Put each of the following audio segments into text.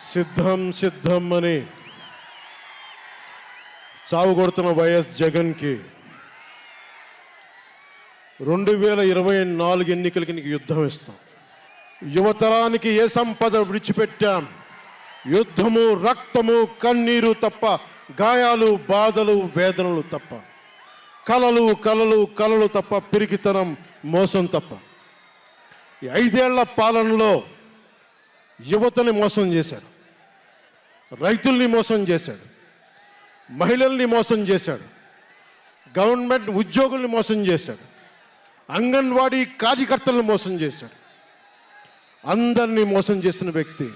సిద్ధం సిద్ధం అని చావు కొడుతున్న వైఎస్ జగన్కి 2024 ఎన్నికలకి నీకు యుద్ధం ఇస్తాం. యువతరానికి ఏ సంపద విడిచిపెట్టాం? యుద్ధము, రక్తము, కన్నీరు తప్ప, గాయాలు, బాధలు, వేదనలు తప్ప, కలలు కలలు కలలు తప్ప, పిరికితనం, మోసం తప్ప. ఈ 5 ఏళ్ల పాలనలో యువతని మోసం చేశాడు, రైతుల్ని మోసం చేశాడు, మహిళల్ని మోసం చేశాడు, గవర్నమెంట్ ఉద్యోగుల్ని మోసం చేశాడు, అంగన్వాడీ కార్యకర్తలను మోసం చేశాడు. అందరినీ మోసం చేసిన వ్యక్తి.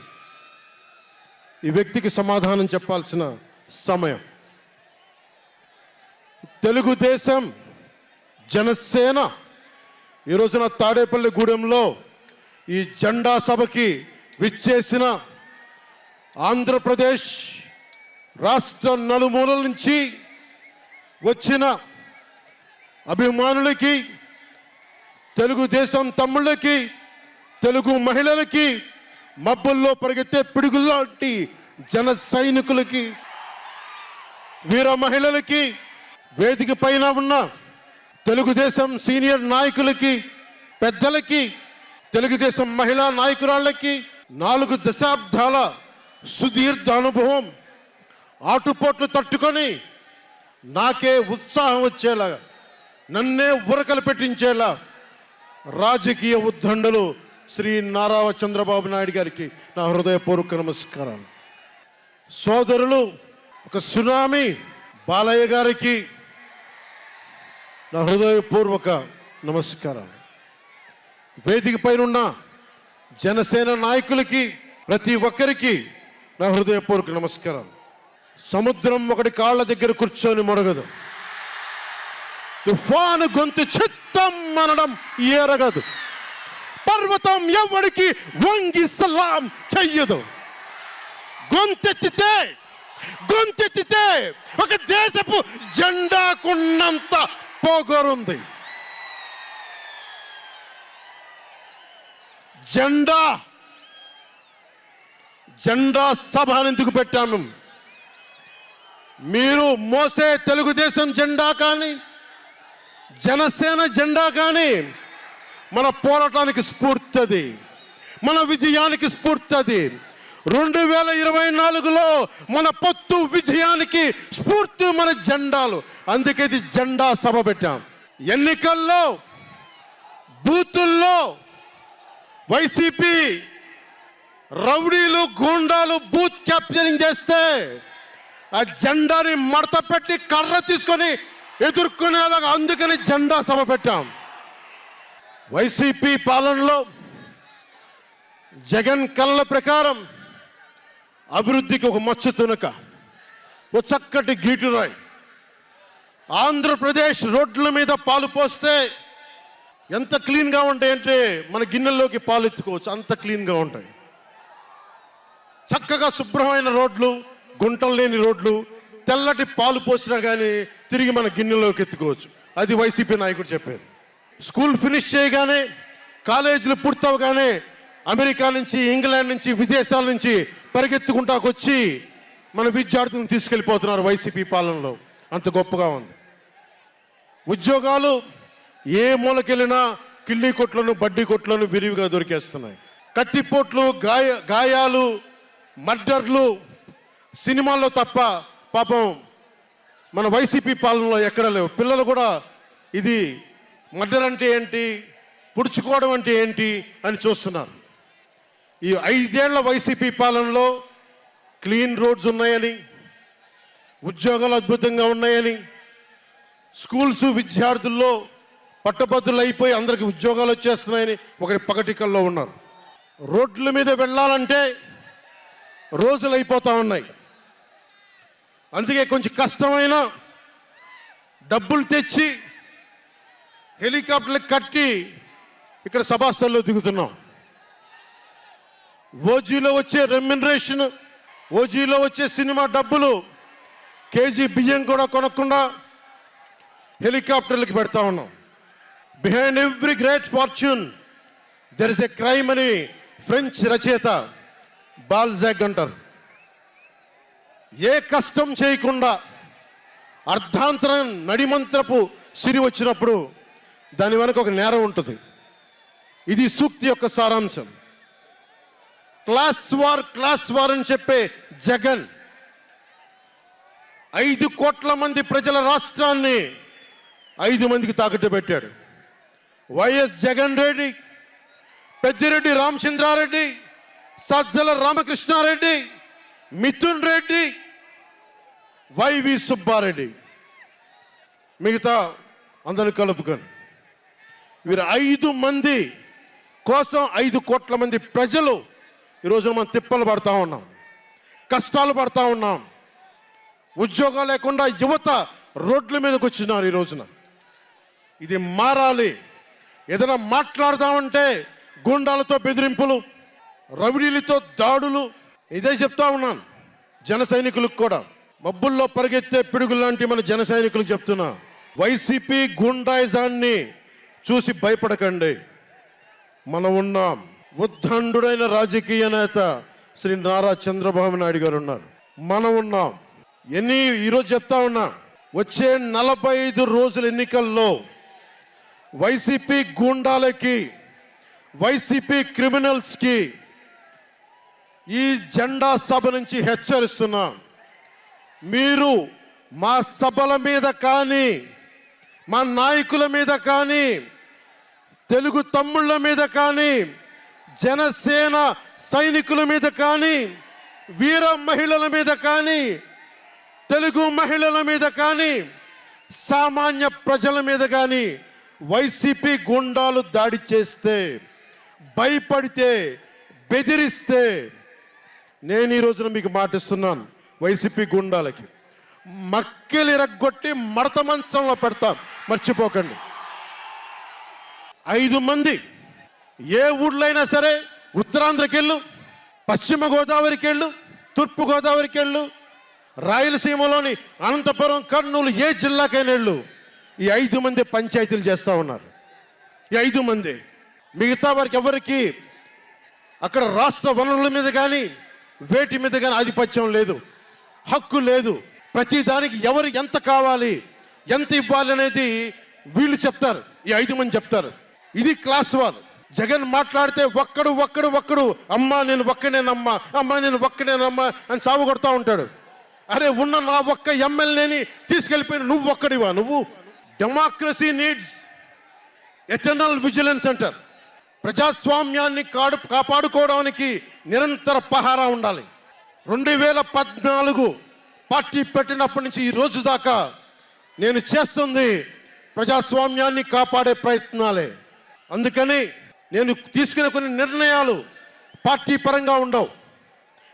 ఈ వ్యక్తికి సమాధానం చెప్పాల్సిన సమయం. తెలుగుదేశం, జనసేన ఈ రోజున తాడేపల్లి గూడెంలో ఈ జెండా సభకి విచ్చేసిన ఆంధ్రప్రదేశ్ రాష్ట్ర నలుమూలల నుంచి వచ్చిన అభిమానులకి, తెలుగుదేశం తమ్ముళ్ళకి, తెలుగు మహిళలకి, మబ్బుల్లో పరిగెత్తే పిడుగుల్లాంటి జన సైనికులకి, వీర మహిళలకి, వేదిక పైన ఉన్న తెలుగుదేశం సీనియర్ నాయకులకి, పెద్దలకి, తెలుగుదేశం మహిళా నాయకురాళ్ళకి 4 దశాబ్దాల సుదీర్ఘ అనుభవం, ఆటుపోట్లు తట్టుకొని నాకే ఉత్సాహం వచ్చేలా, నన్నే ఉరకలు పెట్టించేలా రాజకీయ ఉద్దండలు శ్రీ నారా చంద్రబాబు నాయుడు గారికి నా హృదయపూర్వక నమస్కారాలు. సోదరులు ఒక సునామీ బాలయ్య గారికి నా హృదయపూర్వక నమస్కారాలు. వేదిక పైన జనసేన నాయకులకి, ప్రతి ఒక్కరికి నా హృదయపూర్వక నమస్కారాలు. సముద్రం ఒకటి కాళ్ళ దగ్గర కూర్చొని మొరగదు, తుఫాను గొంతు చిత్తం అనడం ఎరగదు, పర్వతం ఎవరికి వంగి సలాం చెయ్యదు. గొంతెత్తితే ఒక దేశపు జెండాకున్నంత పొగరుంది. జెండా సభ ఎందుకు పెట్టాము? మీరు మోసే తెలుగుదేశం జెండా కానీ, జనసేన జెండా కానీ మన పోరాటానికి స్ఫూర్తి, మన విజయానికి స్ఫూర్తి. 2024లో మన పొత్తు విజయానికి స్ఫూర్తి మన జెండాలు. అందుకే ఇది జెండా సభ పెట్టాం. ఎన్నికల్లో బూతుల్లో వైసీపీ రౌడీలు, గూండాలు బూత్ క్యాప్చరింగ్ చేస్తే ఆ జెండాని మడత పెట్టి కర్ర తీసుకొని ఎదుర్కొనేలాగా, అందుకని జెండా సభ పెట్టాం. వైసీపీ పాలనలో జగన్ కళ్ళ ప్రకారం అభివృద్ధికి ఒక మచ్చ తునక, ఒక చక్కటి గీటురాయి. ఆంధ్రప్రదేశ్ రోడ్ల మీద పాలు పోస్తే ఎంత క్లీన్గా ఉంటాయంటే మన గిన్నెల్లోకి పాలు ఎత్తుకోవచ్చు, అంత క్లీన్గా ఉంటాయి. చక్కగా శుభ్రమైన రోడ్లు, గుంటలు లేని రోడ్లు, తెల్లటి పాలు పోసినా కానీ తిరిగి మన గిన్నెలోకి ఎత్తుకోవచ్చు. అది వైసీపీ నాయకుడు చెప్పేది. స్కూల్ ఫినిష్ చేయగానే, కాలేజీలు పూర్తవగానే అమెరికా నుంచి, ఇంగ్లాండ్ నుంచి, విదేశాల నుంచి పరిగెత్తుకుంటాకొచ్చి మన విద్యార్థులను తీసుకెళ్ళిపోతున్నారు వైసీపీ పాలనలో. అంత గొప్పగా ఉంది. ఉద్యోగాలు ఏ మూలకెళ్ళినా కిళ్ళీ కొట్లను, బడ్డీ కొట్లను విరివిగా దొరికేస్తున్నాయి. కత్తిపోట్లు, గాయాలు, మర్డర్లు సినిమాల్లో తప్ప పాపం మన వైసీపీ పాలనలో ఎక్కడ లేవు. పిల్లలు కూడా ఇది మర్డర్ అంటే ఏంటి, పుడుచుకోవడం అంటే ఏంటి అని చూస్తున్నారు. ఈ 5 ఏళ్ల వైసీపీ పాలనలో క్లీన్ రోడ్స్ ఉన్నాయని, ఉద్యోగాలు అద్భుతంగా ఉన్నాయని, స్కూల్స్ విద్యార్థుల్లో పట్టభద్రులు అయిపోయి అందరికి ఉద్యోగాలు వచ్చేస్తున్నాయని ఒకటి పగటికల్లో ఉన్నారు. రోడ్ల మీద వెళ్ళాలంటే రోజులు అయిపోతూ ఉన్నాయి. అందుకే కొంచెం కష్టమైన డబ్బులు తెచ్చి హెలికాప్టర్లు కట్టి ఇక్కడ సభాస్థల్లో దిగుతున్నాం. ఓజీలో వచ్చే రెమ్యునరేషన్, ఓజీలో వచ్చే సినిమా డబ్బులు, కేజీ బియ్యం కూడా కొనకుండా హెలికాప్టర్లకి పెడతా ఉన్నాం. Behind every great fortune there is a crime అని ఫ్రెంచ్ రచయిత బాల్జాక్ అంటారు. ఏ కష్టం చేయకుండా అర్ధాంతరం నడిమంత్రపు సిరి వచ్చినప్పుడు దాని వెనక ఒక నేరం ఉంటుంది. ఇది సూక్తి యొక్క సారాంశం. క్లాస్ వార్ అని చెప్పే జగన్ 5 కోట్ల మంది ప్రజల రాష్ట్రాన్ని 5 మందికి తాకట్టు పెట్టాడు. వైఎస్ జగన్ రెడ్డి, పెద్దిరెడ్డి రామచంద్రారెడ్డి, సజ్జల రామకృష్ణారెడ్డి, మిథున్ రెడ్డి, వైవి సుబ్బారెడ్డి, మిగతా అందరిని కలుపుకొని వీరు 5 మంది కోసం 5 కోట్ల మంది ప్రజలు ఈరోజు మనం తిప్పలు పడతా ఉన్నాం, కష్టాలు పడతా ఉన్నాం. ఉద్యోగాలు లేకుండా యువత రోడ్ల మీదకి వచ్చినారు ఈ రోజున. ఇది మారాలి. ఏదైనా మాట్లాడదామంటే గుండాలతో బెదిరింపులు, రవిడీలతో దాడులు. ఇదే చెప్తా ఉన్నాను జన సైనికులకు కూడా. మబ్బుల్లో పరిగెత్తే పిడుగులు లాంటి మన జన సైనికులకు చెప్తున్నా, వైసీపీ గుండాయిజాన్ని చూసి భయపడకండి. మనం ఉన్నాం. ఉద్దండుడైన రాజకీయ నేత శ్రీ నారా చంద్రబాబు నాయుడు గారు ఉన్నారు. మనం ఉన్నాం. ఈరోజు చెప్తా ఉన్నా, వచ్చే 45 రోజుల ఎన్నికల్లో వైసీపీ గూండాలకి, వైసీపీ క్రిమినల్స్కి ఈ జెండా సభ నుంచి హెచ్చరిస్తున్నా, మీరు మా సభల మీద కానీ, మా నాయకుల మీద కానీ, తెలుగు తమ్ముళ్ళ మీద కానీ, జనసేన సైనికుల మీద కానీ, వీర మహిళల మీద కానీ, తెలుగు మహిళల మీద కానీ, సామాన్య ప్రజల మీద కానీ వైసీపీ గుండాలు దాడి చేస్తే, భయపడితే, బెదిరిస్తే నేను ఈ రోజున మీకు మాటిస్తున్నాను, వైసీపీ గుండాలకి మక్కెలు ఇరగ్గొట్టి మడత మంచంలో పెడతాం, మర్చిపోకండి. 5 మంది ఏ ఊళ్ళో అయినా సరే, ఉత్తరాంధ్రకి వెళ్ళు, పశ్చిమ గోదావరికి వెళ్ళు, తూర్పు గోదావరికి వెళ్ళు, రాయలసీమలోని అనంతపురం, కర్నూలు, ఏ జిల్లాకైనా వెళ్ళు, ఈ 5 మంది పంచాయతీలు చేస్తూ ఉన్నారు. ఈ 5 మంది. మిగతా వారికి ఎవరికి అక్కడ రాష్ట్ర వనరుల మీద కానీ, వేటి మీద కానీ ఆధిపత్యం లేదు, హక్కు లేదు. ప్రతి దానికి ఎవరు ఎంత కావాలి, ఎంత ఇవ్వాలి అనేది వీళ్ళు చెప్తారు, ఈ 5 మంది చెప్తారు. ఇది క్లాస్ వార్. జగన్ మాట్లాడితే ఒక్కడు అమ్మా నేను ఒక్కనేనమ్మా, అమ్మా నేను ఒక్కనేనమ్మా అని సాగు కొడతా ఉంటాడు. అరే ఉన్న నా ఒక్క ఎమ్మెల్యేని తీసుకెళ్ళిపోయిన నువ్వు ఒక్కడివా? నువ్వు డెమోక్రసీ నీడ్స్ ఎటర్నల్ విజిలెన్స్ అంటారు. ప్రజాస్వామ్యాన్ని కాపాడుకోవడానికి నిరంతర పహారా ఉండాలి. 2014 పార్టీ పెట్టినప్పటి నుంచి ఈ రోజు దాకా నేను చేస్తుంది ప్రజాస్వామ్యాన్ని కాపాడే ప్రయత్నాలే. అందుకని నేను తీసుకునే కొన్ని నిర్ణయాలు పార్టీ పరంగా ఉండవు,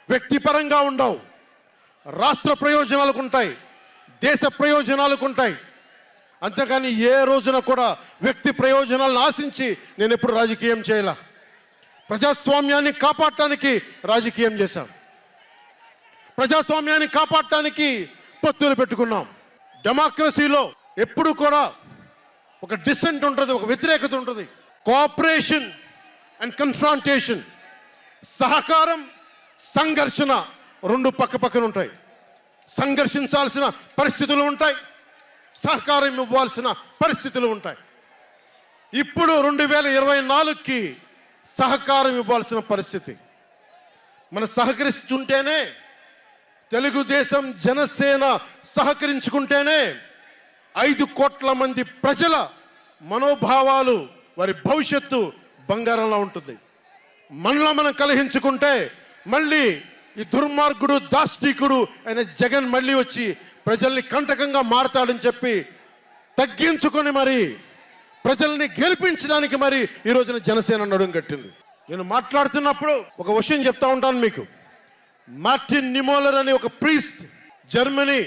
వ్యక్తిపరంగా ఉండవు, రాష్ట్ర ప్రయోజనాలకు ఉంటాయి, దేశ ప్రయోజనాలకు ఉంటాయి. అంతేకాని ఏ రోజున కూడా వ్యక్తి ప్రయోజనాలను ఆశించి నేను ఎప్పుడు రాజకీయం చేయాల. ప్రజాస్వామ్యాన్ని కాపాడటానికి రాజకీయం చేశాం, ప్రజాస్వామ్యాన్ని కాపాడటానికి పొత్తులు పెట్టుకున్నాం. డెమోక్రసీలో ఎప్పుడు కూడా ఒక డిసెంట్ ఉంటుంది, ఒక వ్యతిరేకత ఉంటుంది. కోఆపరేషన్ అండ్ కన్ఫ్రాంటేషన్, సహకారం, సంఘర్షణ 2 పక్కన ఉంటాయి. సంఘర్షించాల్సిన పరిస్థితులు ఉంటాయి, సహకారం ఇవ్వాల్సిన పరిస్థితులు ఉంటాయి. ఇప్పుడు 2024కి సహకారం ఇవ్వాల్సిన పరిస్థితి. మనం సహకరిస్తుంటేనే, తెలుగుదేశం జనసేన సహకరించుకుంటేనే 5 కోట్ల మంది ప్రజల మనోభావాలు, వారి భవిష్యత్తు బంగారంలో ఉంటుంది. మనలో మనం కలహించుకుంటే మళ్ళీ ఈ దుర్మార్గుడు, దాష్టికుడు అయిన జగన్ మళ్ళీ వచ్చి ప్రజల్ని కంటకంగా మారతాడని చెప్పి తగ్గించుకొని మరి ప్రజల్ని గెలిపించడానికి మరి ఈ రోజున జనసేన నడుం కట్టింది. నేను మాట్లాడుతున్నప్పుడు ఒక విషయం చెప్తా ఉంటాను మీకు. మార్టిన్ నిమోలర్ అనే ఒక ప్రీస్ట్, జర్మనీ,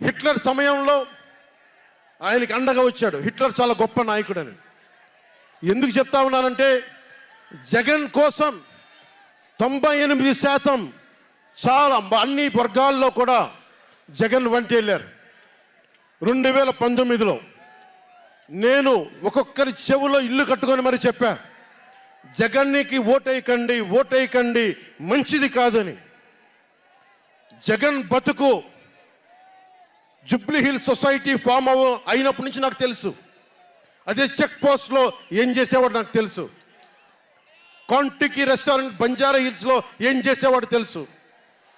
హిట్లర్ సమయంలో ఆయనకి అండగా వచ్చాడు. హిట్లర్ చాలా గొప్ప నాయకుడని. ఎందుకు చెప్తా ఉన్నానంటే, జగన్ కోసం 98% చాలా అన్ని వర్గాల్లో కూడా జగన్ వంటి వెళ్ళారు. 2019లో నేను ఒక్కొక్కరి చెవులో ఇల్లు కట్టుకొని మరి చెప్పా, జగన్కి ఓటేయకండి, ఓటేయకండి, మంచిది కాదని. జగన్ బతుకు జూబ్లీ హిల్స్ సొసైటీ ఫామ్ అయినప్పటి నుంచి నాకు తెలుసు. అదే చెక్ పోస్ట్లో ఏం చేసేవాడు నాకు తెలుసు. కాంటికి రెస్టారెంట్ బంజారా హిల్స్లో ఏం చేసేవాడు తెలుసు.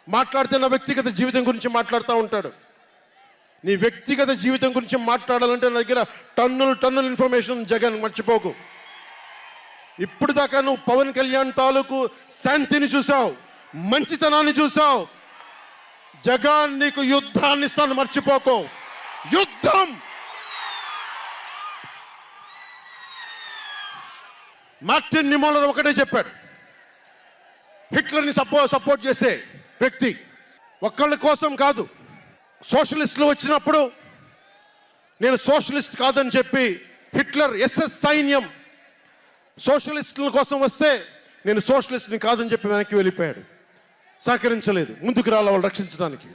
మాట్లాడితే నా వ్యక్తిగత జీవితం గురించి మాట్లాడుతూ ఉంటాడు. నీ వ్యక్తిగత జీవితం గురించి మాట్లాడాలంటే నా దగ్గర టన్నుల ఇన్ఫర్మేషన్. జగన్ మర్చిపోకు. ఇప్పుడు దాకా నువ్వు పవన్ కళ్యాణ్ తాలూకు శాంతిని చూసావు, మంచితనాన్ని చూసావు. జగన్ నీకు యుద్ధాన్ని ఇస్తాను, మర్చిపోకు. యుద్ధం. మార్టిన్ నిమోలర్ ఒకటే చెప్పాడు, హిట్లర్ని సపోర్ట్ చేసే వ్యక్తి ఒక్కళ్ళ కోసం కాదు. సోషలిస్టులు వచ్చినప్పుడు నేను సోషలిస్ట్ కాదని చెప్పి హిట్లర్ ఎస్ఎస్ సైన్యం సోషలిస్టుల కోసం వస్తే నేను సోషలిస్ట్ని కాదని చెప్పి వెనక్కి వెళ్ళిపోయాడు. సహకరించలేదు, ముందుకు రాల వాళ్ళు రక్షించడానికి.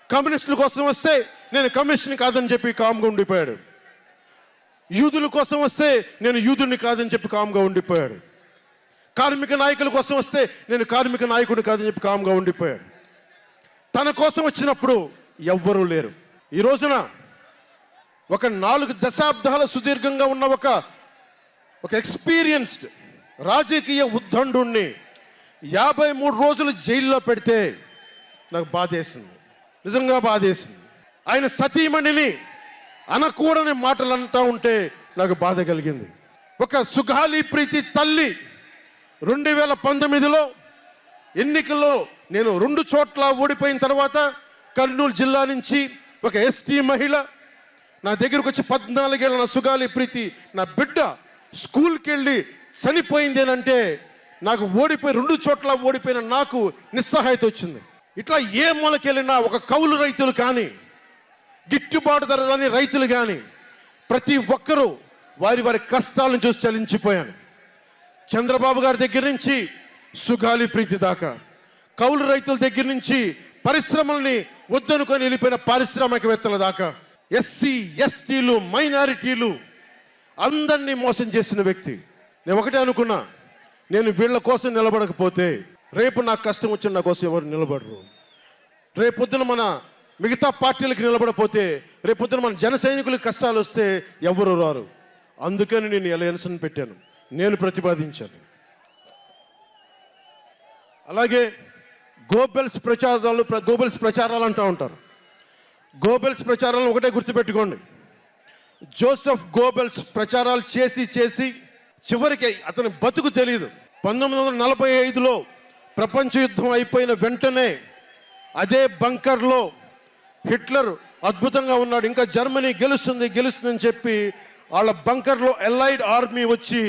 కమ్యూనిస్టుల కోసం వస్తే నేను కమ్యూనిస్ట్ని కాదని చెప్పి కామ్గా ఉండిపోయాడు. యూదుల కోసం వస్తే నేను యూదుని కాదని చెప్పి కామ్గా ఉండిపోయాడు. కార్మిక నాయకుల కోసం వస్తే నేను కార్మిక నాయకుడిని కాదని చెప్పి కామ్గా ఉండిపోయాడు. తన కోసం వచ్చినప్పుడు ఎవ్వరూ లేరు. ఈ రోజున ఒక 4 దశాబ్దాల సుదీర్ఘంగా ఉన్న ఒక ఎక్స్పీరియన్స్డ్ రాజకీయ ఉద్దండుణ్ణి 53 రోజులు జైల్లో పెడితే నాకు బాధేసింది, నిజంగా బాధేసింది. ఆయన సతీమణిని అనకూడని మాటలు అంటూ ఉంటే నాకు బాధ కలిగింది. ఒక సుగాలి ప్రీతి తల్లి 2019లో ఎన్నికల్లో నేను 2 చోట్ల ఓడిపోయిన తర్వాత కర్నూలు జిల్లా నుంచి ఒక ఎస్టీ మహిళ నా దగ్గరకు వచ్చి 14 ఏళ్ళ నా సుగాలి ప్రీతి నా బిడ్డ స్కూల్కి వెళ్ళి చనిపోయిందేనంటే నాకు 2 చోట్ల ఓడిపోయిన నాకు నిస్సహాయత వచ్చింది. ఇట్లా ఏ మూలకెళ్ళినా ఒక కౌలు రైతులు కానీ, గిట్టుబాటు ధర రాని రైతులు కానీ ప్రతి ఒక్కరూ వారి కష్టాలను చూసి చలించిపోయాను. చంద్రబాబు గారి దగ్గర నుంచి సుగాలి ప్రీతి దాకా, కౌలు రైతుల దగ్గర నుంచి పరిశ్రమల్ని వద్దనుకొని వెళ్ళిపోయిన పారిశ్రామికవేత్తల దాకా, ఎస్సీ ఎస్టీలు మైనారిటీలు అందరినీ మోసం చేసిన వ్యక్తి. నేను ఒకటే అనుకున్నా, నేను వీళ్ళ కోసం నిలబడకపోతే రేపు నాకు కష్టం వచ్చిన నా కోసం ఎవరు నిలబడరు. రేపొద్దున మన మిగతా పార్టీలకు నిలబడపోతే రేపొద్దున మన జన సైనికులకు కష్టాలు వస్తే ఎవరు రారు. అందుకని నేను అలయన్స్ని పెట్టాను, నేను ప్రతిపాదించాను. అలాగే గోబెల్స్ ప్రచారాలు అంటూ ఉంటారు. గోబెల్స్ ప్రచారాలను ఒకటే గుర్తుపెట్టుకోండి, జోసెఫ్ గోబెల్స్ ప్రచారాలు చేసి చివరికి అతని బతుకు తెలియదు. 1945లో ప్రపంచ యుద్ధం అయిపోయిన వెంటనే అదే బంకర్లో హిట్లర్ అద్భుతంగా ఉన్నాడు, ఇంకా జర్మనీ గెలుస్తుందని చెప్పి వాళ్ళ బంకర్లో ఎలైడ్ ఆర్మీ వచ్చి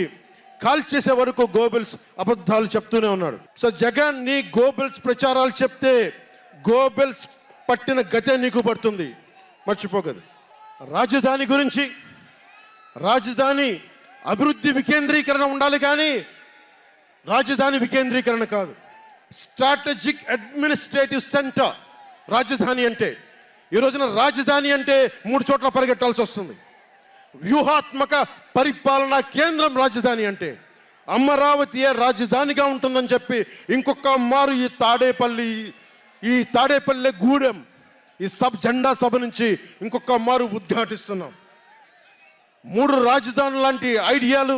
కాల్ చేసే వరకు గోబెల్స్ అబద్ధాలు చెప్తూనే ఉన్నాడు. సో జగన్ నీ గోబెల్స్ ప్రచారాలు చెప్తే గోబెల్స్ పట్టిన గతే నీకు పడుతుంది, మర్చిపోకదు. రాజధాని గురించి, రాజధాని అభివృద్ధి వికేంద్రీకరణ ఉండాలి కానీ రాజధాని వికేంద్రీకరణ కాదు. స్ట్రాటజిక్ అడ్మినిస్ట్రేటివ్ సెంటర్ రాజధాని అంటే. ఈ రోజున రాజధాని అంటే 3 చోట్ల పరిగెట్టాల్సి వస్తుంది. వ్యూహాత్మక పరిపాలనా కేంద్రం రాజధాని అంటే. అమరావతియే రాజధానిగా ఉంటుందని చెప్పి ఇంకొక మారు ఈ తాడేపల్లి గూడెం ఈ జెండా సభ నుంచి ఇంకొక మారు ఉద్ఘాటిస్తున్నాం. 3 రాజధానులు లాంటి ఐడియాలు,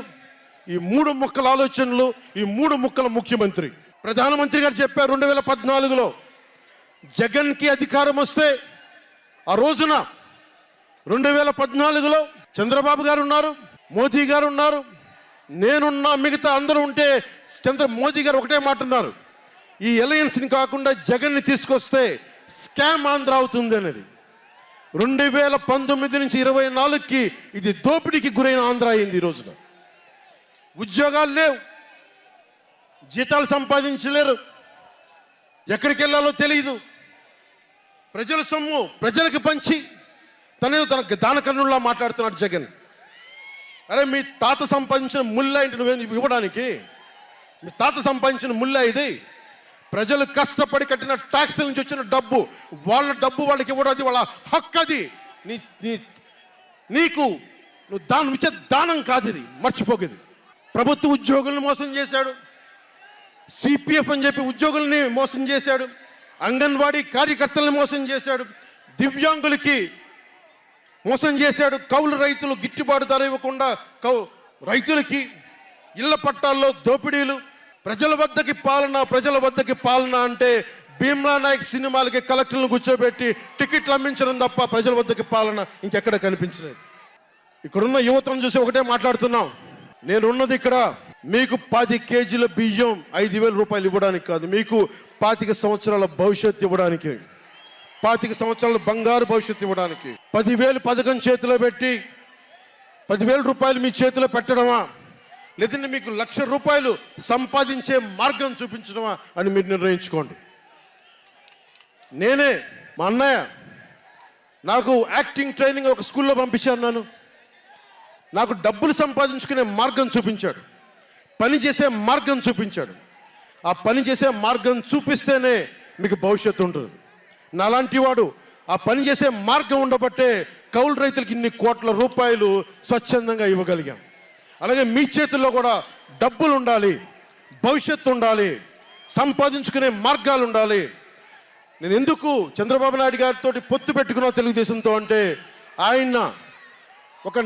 ఈ 3 ముక్కల ఆలోచనలు, ఈ 3 ముక్కల ముఖ్యమంత్రి. ప్రధానమంత్రి గారు చెప్పారు 2014లో జగన్కి అధికారం వస్తే, ఆ రోజున 2014లో చంద్రబాబు గారు ఉన్నారు, మోదీ గారు ఉన్నారు, నేనున్నా, మిగతా అందరూ ఉంటే మోదీ గారు ఒకటే మాట ఉన్నారు, ఈ అలయన్స్ని కాకుండా జగన్ని తీసుకొస్తే స్కామ్ ఆంధ్ర అవుతుంది అనేది. 2019 నుంచి 24కి ఇది దోపిడీకి గురైన ఆంధ్ర అయింది. ఈ రోజున ఉద్యోగాలు లేవు, జీతాలు సంపాదించలేరు, ఎక్కడికి వెళ్ళాలో తెలియదు. ప్రజల సొమ్ము ప్రజలకు పంచి తన దానకర్ణుల్లా మాట్లాడుతున్నాడు జగన్. అరే మీ తాత సంపాదించిన ముల్లా ఇంటి నువ్వేంది ఇవ్వడానికి? మీ తాత సంపాదించిన ముల్లా ఇది. ప్రజలు కష్టపడి కట్టిన ట్యాక్స్ నుంచి వచ్చిన డబ్బు, వాళ్ళ డబ్బు వాళ్ళకి ఇవ్వడం, అది వాళ్ళ హక్కు. అది నీకు నువ్వు దానం ఇచ్చే దానం కాదు, ఇది మర్చిపోకేది. ప్రభుత్వ ఉద్యోగులను మోసం చేశాడు, సిపిఎఫ్ అని చెప్పి ఉద్యోగుల్ని మోసం చేశాడు, అంగన్వాడీ కార్యకర్తలను మోసం చేశాడు, దివ్యాంగులకి మోసం చేశాడు, కౌలు రైతులు గిట్టుబాటు ధర ఇవ్వకుండా రైతులకి ఇళ్ల పట్టాల్లో దోపిడీలు, ప్రజల వద్దకి పాలన అంటే భీమ్లా నాయక్ సినిమాలకి కలెక్టర్లను కూర్చోబెట్టి టికెట్లు అమ్మించడం తప్ప ప్రజల వద్దకి పాలన ఇంకెక్కడ కనిపించలేదు. ఇక్కడున్న యువతను చూసి ఒకటే మాట్లాడుతున్నాం, నేనున్నది ఇక్కడ మీకు 10 కేజీల బియ్యం 5,000 రూపాయలు ఇవ్వడానికి కాదు, మీకు 25 సంవత్సరాల భవిష్యత్తు ఇవ్వడానికి, 25 సంవత్సరాల బంగారు భవిష్యత్తు ఇవ్వడానికి. 10,000 పథకం చేతిలో పెట్టి 10,000 రూపాయలు మీ చేతిలో పెట్టడమా, లేదంటే మీకు 1,00,000 రూపాయలు సంపాదించే మార్గం చూపించడమా అని మీరు నిర్ణయించుకోండి. నేనే మా అన్నయ్య నాకు యాక్టింగ్ ట్రైనింగ్ ఒక స్కూల్లో పంపించాను, నాకు డబ్బులు సంపాదించుకునే మార్గం చూపించాడు, పని చేసే మార్గం చూపించాడు. ఆ పని చేసే మార్గం చూపిస్తేనే మీకు భవిష్యత్తు ఉంటుంది. నాలాంటి వాడు ఆ పని చేసే మార్గం ఉండబట్టే కౌలు రైతులకి ఇన్ని కోట్ల రూపాయలు స్వచ్ఛందంగా ఇవ్వగలిగాం. అలాగే మీ చేతుల్లో కూడా డబ్బులు ఉండాలి, భవిష్యత్తు ఉండాలి, సంపాదించుకునే మార్గాలు ఉండాలి. నేను ఎందుకు చంద్రబాబు నాయుడు గారితో పొత్తు పెట్టుకున్నా తెలుగుదేశంతో అంటే, ఆయన ఒక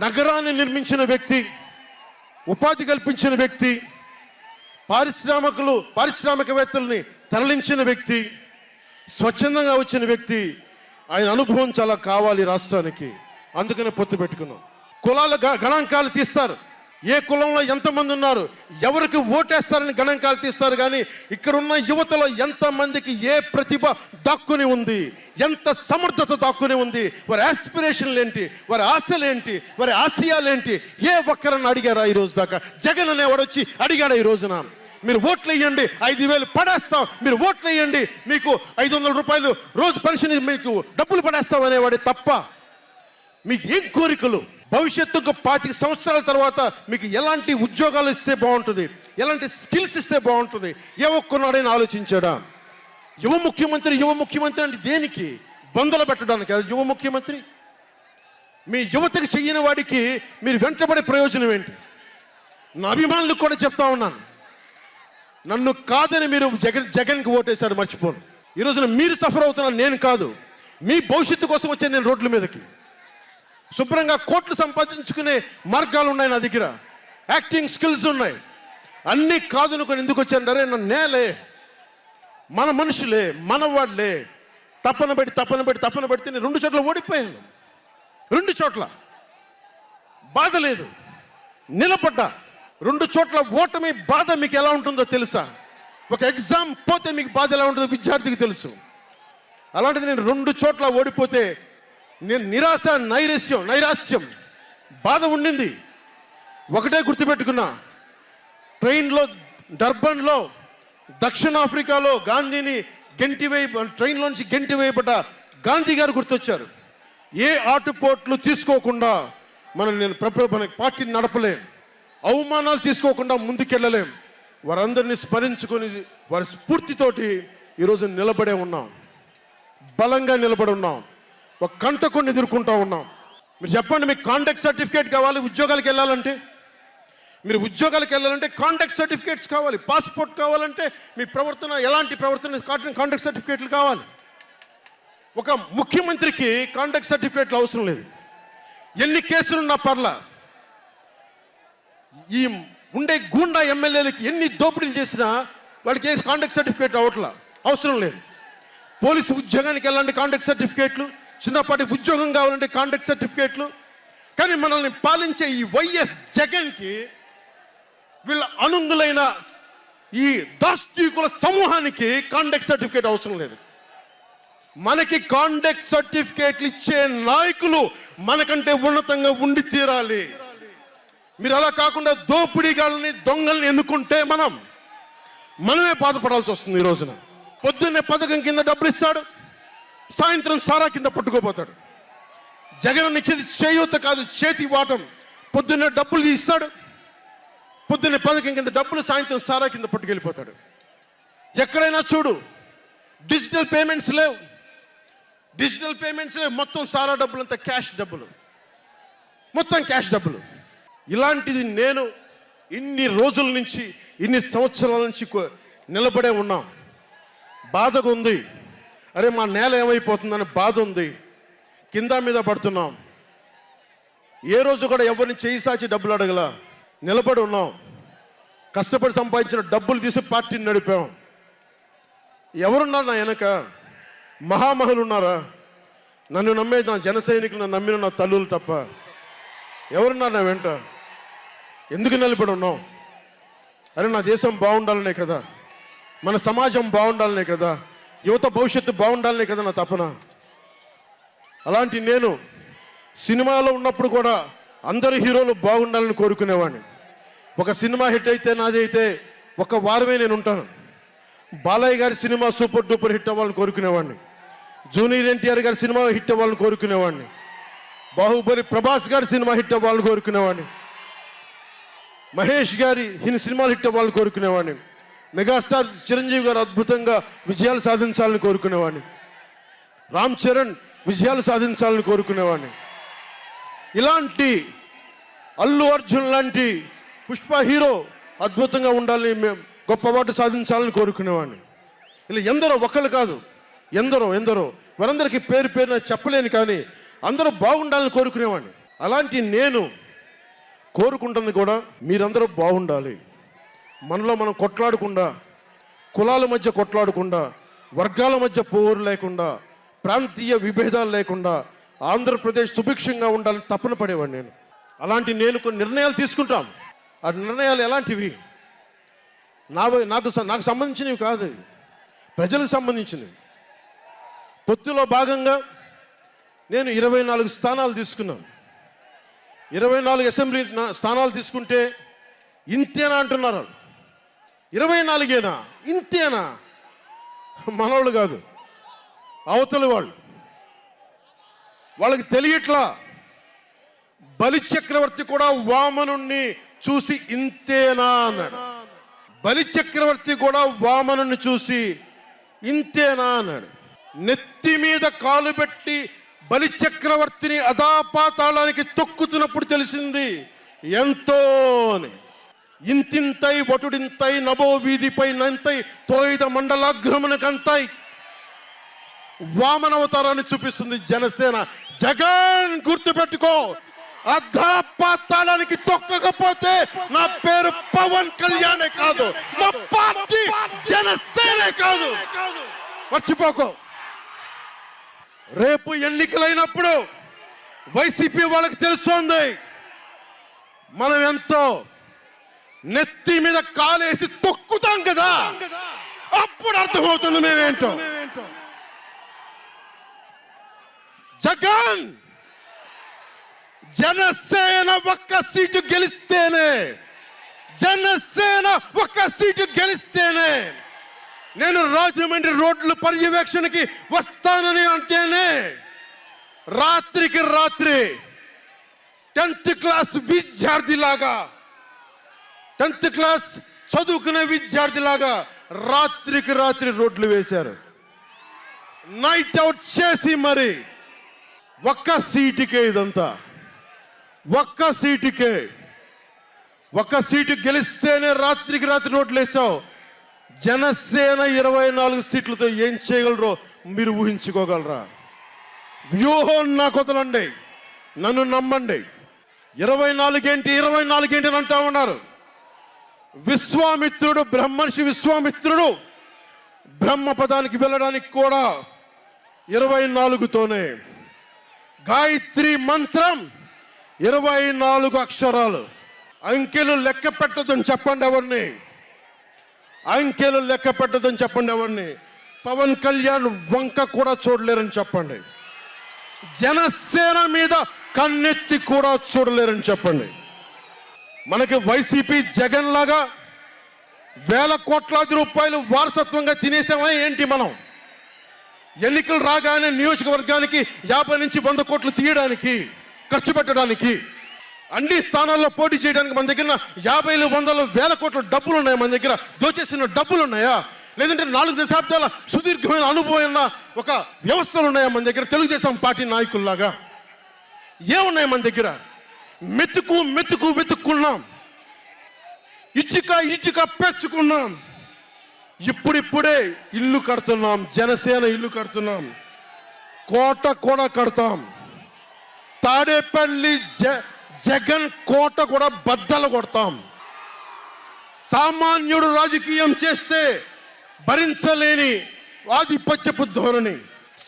నగరాన్ని నిర్మించిన వ్యక్తి, ఉపాధి కల్పించిన వ్యక్తి, పారిశ్రామికవేత్తల్ని తరలించిన వ్యక్తి, స్వచ్ఛందంగా వచ్చిన వ్యక్తి. ఆయన అనుభవం చాలా కావాలి రాష్ట్రానికి, అందుకనే పొత్తు పెట్టుకున్నాం. కులాల గణాంకాలు తీస్తారు, ఏ కులంలో ఎంతమంది ఉన్నారు, ఎవరికి ఓటేస్తారని గణాంకాలు తీస్తారు. కానీ ఇక్కడున్న యువతలో ఎంతమందికి ఏ ప్రతిభ దాక్కుని ఉంది, ఎంత సమర్థత దాక్కుని ఉంది, వారి ఆస్పిరేషన్లు ఏంటి, వారి ఆశలు ఏంటి, వారి ఆశయాలు ఏంటి, ఏ ఒక్కరన్నా అడిగారా ఈరోజు దాకా? జగన్ అనేవాడు వచ్చి అడిగాడా ఈ రోజున? మీరు ఓట్లు వేయండి, 5,000 పడేస్తాం, మీరు ఓట్లు వేయండి, మీకు 500 రూపాయలు రోజు పెన్షన్, మీకు డబ్బులు పడేస్తాం అనేవాడే తప్ప మీకు ఏం కోరికలు? భవిష్యత్తుకు 25 సంవత్సరాల తర్వాత మీకు ఎలాంటి ఉద్యోగాలు ఇస్తే బాగుంటుంది, ఎలాంటి స్కిల్స్ ఇస్తే బాగుంటుంది, ఏ ఒక్కనాడైనా ఆలోచించాడా? యువ ముఖ్యమంత్రి అంటే దేనికి? బంధులు పెట్టడానికి అది యువ ముఖ్యమంత్రి? మీ యువతకు చెయ్యని వాడికి మీరు వెంటబడే ప్రయోజనం ఏంటి? నా అభిమానులకు కూడా చెప్తా ఉన్నాను, నన్ను కాదని మీరు జగన్కి ఓటేశారు మర్చిపోను. ఈరోజున మీరు సఫర్ అవుతున్నారు, నేను కాదు. మీ భవిష్యత్తు కోసం వచ్చాను నేను రోడ్ల మీదకి. శుభ్రంగా కోట్లు సంపాదించుకునే మార్గాలు ఉన్నాయి నా దగ్గర, యాక్టింగ్ స్కిల్స్ ఉన్నాయి. అన్నీ కాదనుకొని ఎందుకు వచ్చాను? అరే నేలే, మన మనుషులే, మన వాళ్ళే, తప్పన పెడితే నేను 2 చోట్ల ఓడిపోయాను. 2 చోట్ల బాధ లేదు, నిలబడ్డా. 2 చోట్ల ఓటమి బాధ మీకు ఎలా ఉంటుందో తెలుసా? ఒక ఎగ్జామ్ పోతే మీకు బాధ ఎలా ఉంటుందో విద్యార్థికి తెలుసు. అలాంటిది నేను 2 చోట్ల ఓడిపోతే నేను నైరాశ్యం బాధ ఉండింది. ఒకటే గుర్తుపెట్టుకున్నా, ట్రైన్లో డర్బన్లో దక్షిణాఫ్రికాలో గాంధీని ట్రైన్లోంచి గెంటి వేయబడ్డ గాంధీ గారు గుర్తొచ్చారు. ఏ ఆటుపోట్లు తీసుకోకుండా మన పార్టీని నడపలేం, అవమానాలు తీసుకోకుండా ముందుకెళ్ళలేం. వారందరినీ స్మరించుకొని వారి స్ఫూర్తితోటి ఈరోజు నిలబడే ఉన్నాం, బలంగా నిలబడి ఉన్నాం, ఒక కంటకొని ఎదుర్కొంటూ ఉన్నాం. మీరు చెప్పండి, మీకు కాంటాక్ట్ సర్టిఫికేట్ కావాలి ఉద్యోగాలకు వెళ్ళాలంటే? మీరు ఉద్యోగాలకు వెళ్ళాలంటే కాంటాక్ట్ సర్టిఫికేట్స్ కావాలి, పాస్పోర్ట్ కావాలంటే మీ ప్రవర్తన ఎలాంటి ప్రవర్తన కాంటాక్ట్ సర్టిఫికేట్లు కావాలి. ఒక ముఖ్యమంత్రికి కాంటాక్ట్ సర్టిఫికేట్లు అవసరం లేదు. ఎన్ని కేసులున్నా పర్లా, ఈ ఉండే గూండా ఎమ్మెల్యేలకి ఎన్ని దోపిడీలు చేసినా వాళ్ళకి కాంటాక్ట్ సర్టిఫికేట్ అవసరం లేదు. పోలీసు ఉద్యోగానికి వెళ్ళాలంటే కాంటాక్ట్ సర్టిఫికేట్లు, చిన్నపాటి ఉద్యోగం కావాలంటే కాంటాక్ట్ సర్టిఫికేట్లు. కానీ మనల్ని పాలించే ఈ వైఎస్ జగన్కి, వీళ్ళ అనుంగులైన ఈ దాష్టీకుల సమూహానికి కాంటాక్ట్ సర్టిఫికేట్ అవసరం లేదు. మనకి కాంటాక్ట్ సర్టిఫికేట్లు ఇచ్చే నాయకులు మనకంటే ఉన్నతంగా ఉండి తీరాలి. మీరు అలా కాకుండా దోపిడీగాళ్ళని దొంగల్ని ఎన్నుకుంటే మనమే బాధపడాల్సి వస్తుంది. ఈ రోజున పొద్దున్నే పథకం కింద డబ్బులు ఇస్తాడు, సాయంత్రం సారా కింద పట్టుకోపోతాడు. జగన్ ఇచ్చేది చేయూత కాదు, చేతి వాటం. పొద్దున్నే డబ్బులు ఇస్తాడు, పొద్దున్నే పథకం కింద డబ్బులు, సాయంత్రం సారా కింద పట్టుకెళ్ళిపోతాడు. ఎక్కడైనా చూడు, డిజిటల్ పేమెంట్స్ లేవు, మొత్తం సారా డబ్బులు అంతా క్యాష్ డబ్బులు, మొత్తం క్యాష్ డబ్బులు. ఇలాంటిది నేను ఇన్ని రోజుల నుంచి, ఇన్ని సంవత్సరాల నుంచి నిలబడే ఉన్నాం. బాధగా ఉంది. అరే మా నేల ఏమైపోతుందని బాధ ఉంది. కింద మీద పడుతున్నాం. ఏ రోజు కూడా ఎవరిని చేయి సాచి డబ్బులు అడగల. నిలబడి ఉన్నాం. కష్టపడి సంపాదించిన డబ్బులు తీసి పార్టీని నడిపాం. ఎవరున్నారు నా వెనక? మహామహులు ఉన్నారా? నన్ను నమ్మే నా జన సైనికులు, నన్ను నమ్మిన నా తల్లులు తప్ప ఎవరున్నారు నా వెంట? ఎందుకు నిలబడి ఉన్నాం? అరే నా దేశం బాగుండాలనే కదా, మన సమాజం బాగుండాలనే కదా, యువత భవిష్యత్తు బాగుండాలనే కదా నా తపన. అలాంటి నేను సినిమాలో ఉన్నప్పుడు కూడా అందరు హీరోలు బాగుండాలని కోరుకునేవాడిని. ఒక సినిమా హిట్ అయితే, నాది అయితే ఒక వారమే నేను ఉంటాను. బాలయ్య గారి సినిమా సూపర్ డూపర్ హిట్ అవ్వాలని కోరుకునేవాడిని. జూనియర్ ఎన్టీఆర్ గారి సినిమా హిట్ అవ్వాలని కోరుకునేవాడిని. బాహుబలి ప్రభాస్ గారి సినిమా హిట్ అవ్వాలని కోరుకునేవాడిని. మహేష్ గారి సినిమాలు హిట్ అవ్వాలని కోరుకునేవాడిని. మెగాస్టార్ చిరంజీవి గారు అద్భుతంగా విజయాలు సాధించాలని కోరుకునేవాడిని. రామ్ చరణ్ విజయాలు సాధించాలని కోరుకునేవాడిని. ఇలాంటి అల్లు అర్జున్ లాంటి పుష్ప హీరో అద్భుతంగా ఉండాలని, గొప్ప అవార్డు సాధించాలని కోరుకునేవాడిని. ఇలా ఎందరో, ఒక్కళ్ళు కాదు, ఎందరో వారందరికీ పేరు పేరున చెప్పలేను, కానీ అందరూ బాగుండాలని కోరుకునేవాడిని. అలాంటి నేను కోరుకుంటుంది కూడా మీరందరూ బాగుండాలి. మనలో మనం కొట్లాడకుండా, కులాల మధ్య కొట్లాడకుండా, వర్గాల మధ్య పోరు లేకుండా, ప్రాంతీయ విభేదాలు లేకుండా ఆంధ్రప్రదేశ్ సుభిక్షంగా ఉండాలని తపన పడేవాడిని నేను. అలాంటి నేను కొన్ని నిర్ణయాలు తీసుకుంటాం. ఆ నిర్ణయాలు ఎలాంటివి? నాకు సంబంధించినవి కాదు, ప్రజలకు సంబంధించినవి. పొత్తులో భాగంగా నేను 24 స్థానాలు తీసుకున్నాను. 24 అసెంబ్లీ స్థానాలు తీసుకుంటే ఇంతేనా అంటున్నారు. 24ఏనా? ఇంతేనా? మనవాళ్ళు కాదు, అవతలి వాళ్ళు. వాళ్ళకి తెలియట్లా. బలి చక్రవర్తి కూడా వామనుణ్ణి చూసి ఇంతేనా అన్నాడు. బలి చక్రవర్తి కూడా వామనుణ్ణి చూసి ఇంతేనా అన్నాడు. నెత్తి మీద కాలు పెట్టి బలి చక్రవర్తిని అధాపాతాళానికి తొక్కుతున్నప్పుడు తెలిసింది ఎంతో అని. ఇంతింతై వటుడింతై నభో వీధిపై నంతై తోయిద మండలాగ్రమునకంతై వామనవతారాన్ని చూపిస్తుంది జనసేన. జగన్ గుర్తుపెట్టుకో, అధాపాతాళానికి తొక్కకపోతే నా పేరు పవన్ కళ్యాణే కాదు, మా పార్టీ జనసేనే కాదు, మర్చిపోకో. రేపు ఎన్నికలైనప్పుడు వైసీపీ వాళ్ళకి తెలుస్తోంది మనం ఎంతో. నెత్తి మీద కాలేసి తొక్కుతాం కదా, అప్పుడు అర్థమవుతుంది మేమేంటో. జగన్ జనసేన ఒక్క సీటు గెలిస్తేనే, జనసేన ఒక్క సీటు గెలిస్తేనే నేను రాజమండ్రి రోడ్ల పర్యవేక్షణకి వస్తానని అంటేనే రాత్రికి రాత్రి 10th క్లాస్ విద్యార్థిలాగా, 10th క్లాస్ చదువుకునే విద్యార్థిలాగా రాత్రికి రాత్రి రోడ్లు వేశారు. నైట్ అవుట్ చేసి మరి ఒక్క సీటుకే ఇదంతా. ఒక్క సీటు గెలిస్తేనే రాత్రికి రాత్రి రోడ్లు వేసావు. జనసేన 24 సీట్లతో ఏం చేయగలరో మీరు ఊహించుకోగలరా? వ్యూహం నాకు వదలండి, నన్ను నమ్మండి. 24 ఏంటి అని అంటా ఉన్నారు. విశ్వామిత్రుడు, బ్రహ్మర్షి విశ్వామిత్రుడు బ్రహ్మ పదానికి వెళ్ళడానికి కూడా 24తోనే. గాయత్రి మంత్రం 24 అక్షరాలు. అంకెలు లెక్క పెట్టదని చెప్పండి ఎవరిని, అంకెలు లెక్క పెట్టదని చెప్పండి ఎవరిని. పవన్ కళ్యాణ్ వంక కూడా చూడలేరని చెప్పండి. జనసేన మీద కన్నెత్తి కూడా చూడలేరని చెప్పండి. మనకి వైసీపీ జగన్ లాగా వేల కోట్లాది రూపాయలు వారసత్వంగా తినేసామా ఏంటి? మనం ఎన్నికలు రాగానే నియోజకవర్గానికి 50 నుంచి 100 కోట్లు తీయడానికి, ఖర్చు పెట్టడానికి, అన్ని స్థానాల్లో పోటీ చేయడానికి మన దగ్గర 50, 100, 1000 కోట్ల డబ్బులు ఉన్నాయా? మన దగ్గర దోచేసిన డబ్బులు ఉన్నాయా? లేదంటే 4 దశాబ్దాల సుదీర్ఘమైన అనుభవం ఉన్న ఒక వ్యవస్థలు ఉన్నాయా మన దగ్గర? తెలుగుదేశం పార్టీ నాయకుల్లాగా ఏమున్నాయి మన దగ్గర? వెతుక్కున్నాం. ఇటుక పెంచుకున్నాం. ఇప్పుడిప్పుడే ఇల్లు కడుతున్నాం. జనసేన ఇల్లు కడుతున్నాం. కోట కూడా కడతాం. తాడేపల్లి జగన్ కోట కూడా బద్దలు కొడతాం. సామాన్యుడు రాజకీయం చేస్తే భరించలేని ఆధిపత్యపు ధోరణి.